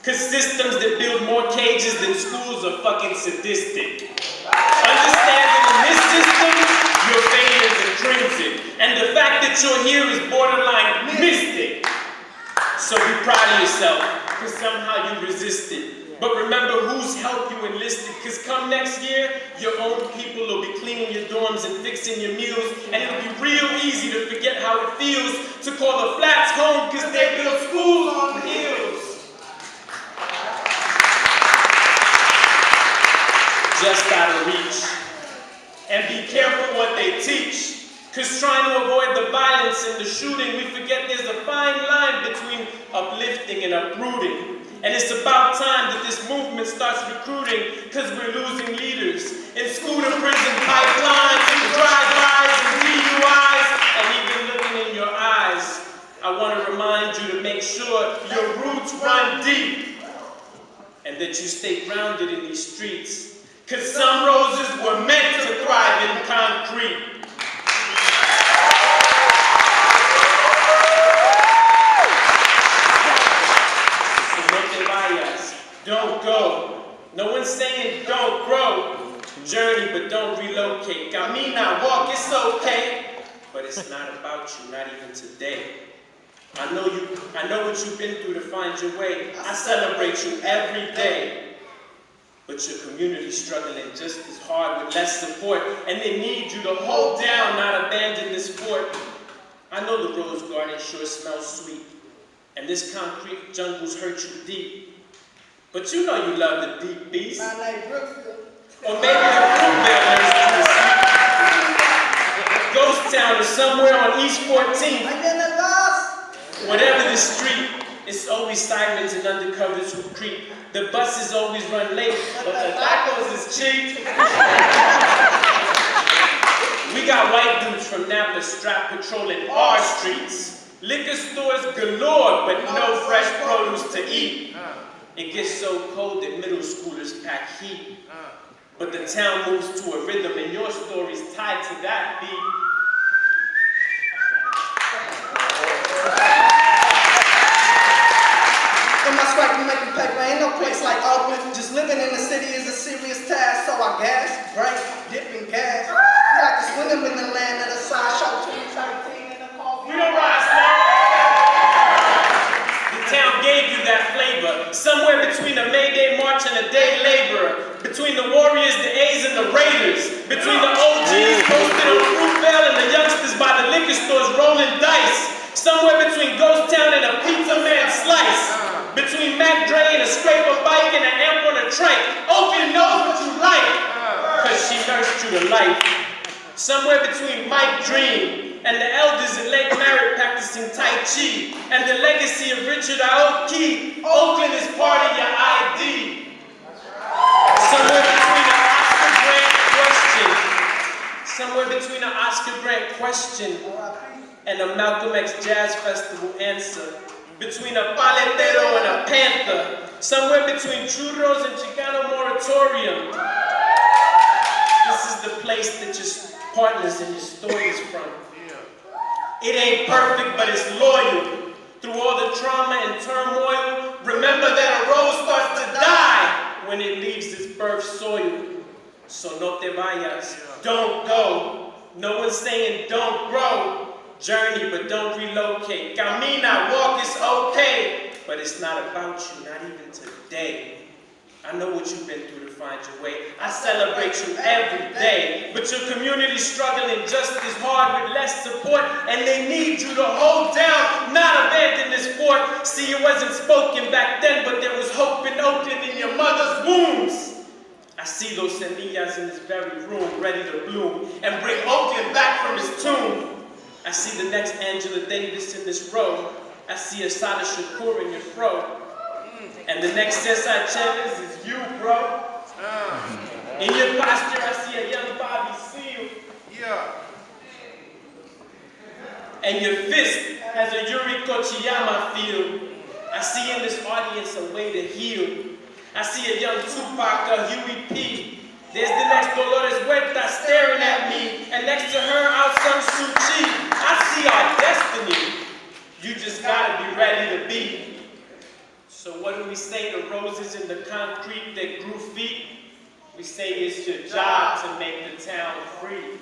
Cause systems that build more cages than schools are fucking sadistic. Understanding in this system, your failure is intrinsic. And the fact that you're here is borderline mystic. So be proud of yourself, cause somehow you resisted. But remember whose help you enlisted, cause come next year, your own people will be cleaning your dorms and fixing your meals, and it'll be real easy to forget how it feels to call the flats home, cause they built schools on hills. Just out of reach. And be careful what they teach. Cause trying to avoid the violence and the shooting, we forget there's a fine line between uplifting and uprooting. And it's about time that this movement starts recruiting, cause we're losing leaders. In school to prison pipelines, drive-bys and DUIs, and even looking in your eyes. I want to remind you to make sure your roots run deep, and that you stay grounded in these streets. Cause some roses were meant to thrive in concrete. So no te vayas, don't go. No one's saying don't grow. Journey, but don't relocate. Camina, walk, it's okay. But it's not about you, not even today. I know what you've been through to find your way. I celebrate you every day. But your community's struggling just as hard with less support, and they need you to hold down, not abandon this fort. I know the rose garden sure smells sweet, and this concrete jungle's hurt you deep. But you know you love the deep beast. Or maybe the fruit bear learns you to sleep. Ghost Town is somewhere on East 14th. Whatever the street, it's always sirens and undercovers who creep. The buses always run late, but the tacos is cheap. We got white dudes from Napa strapped patrolling our streets. Liquor stores galore, but no fresh produce to eat. It gets so cold that middle schoolers pack heat. But the town moves to a rhythm, and your story's tied to that beat. Ain't no place like Oakland. Just living in the city is a serious task, so I gas, break, dip in gas. You like to swim in the land of the sideshow 2013 in the coffee. We don't rise now. The town gave you that flavor. Somewhere between a May Day march and a day laborer. Between the Warriors, the A's, and the Raiders. Between the OGs posted on Fruitvale and the youngsters by the liquor stores rolling dice. Somewhere between Ghost Town and a pizza man slice. Between Mac Dre and a scraper bike and an amp on a trike. Oakland knows what you like, cause she nursed you to life. Somewhere between Mike Dream and the elders at Lake Merritt practicing Tai Chi, and the legacy of Richard Aoki, Oakland is part of your ID. Somewhere between an Oscar Grant question and a Malcolm X Jazz Festival answer. Between a paletero and a panther, somewhere between churros and Chicano moratorium. This is the place that your partners and your stories from. It ain't perfect, but it's loyal. Through all the trauma and turmoil, remember that a rose starts to die when it leaves its birth soil. So no te vayas, don't go. No one's saying don't grow. Journey, but don't relocate. Camina, walk, it's okay. But it's not about you, not even today. I know what you've been through to find your way. I celebrate you every day. But your community's struggling just as hard with less support, and they need you to hold down, not abandon this fort. See, it wasn't spoken back then, but there was hope in Oakland in your mother's wombs. I see those semillas in this very room, ready to bloom, and bring Oakland back from his tomb. I see the next Angela Davis in this row. I see Asada Shakur in your fro. And the next Cesar Chavez is you, bro. In your posture, I see a young Bobby Seale. Yeah. And your fist has a Yuri Kochiyama feel. I see in this audience a way to heal. I see a young Tupac, a Huey P. There's the next Dolores Huerta staring at me, and next to her, Aung San Suu Kyi. I see our destiny. You just gotta be ready to be. So what do we say to roses in the concrete that grew feet? We say it's your job to make the town free.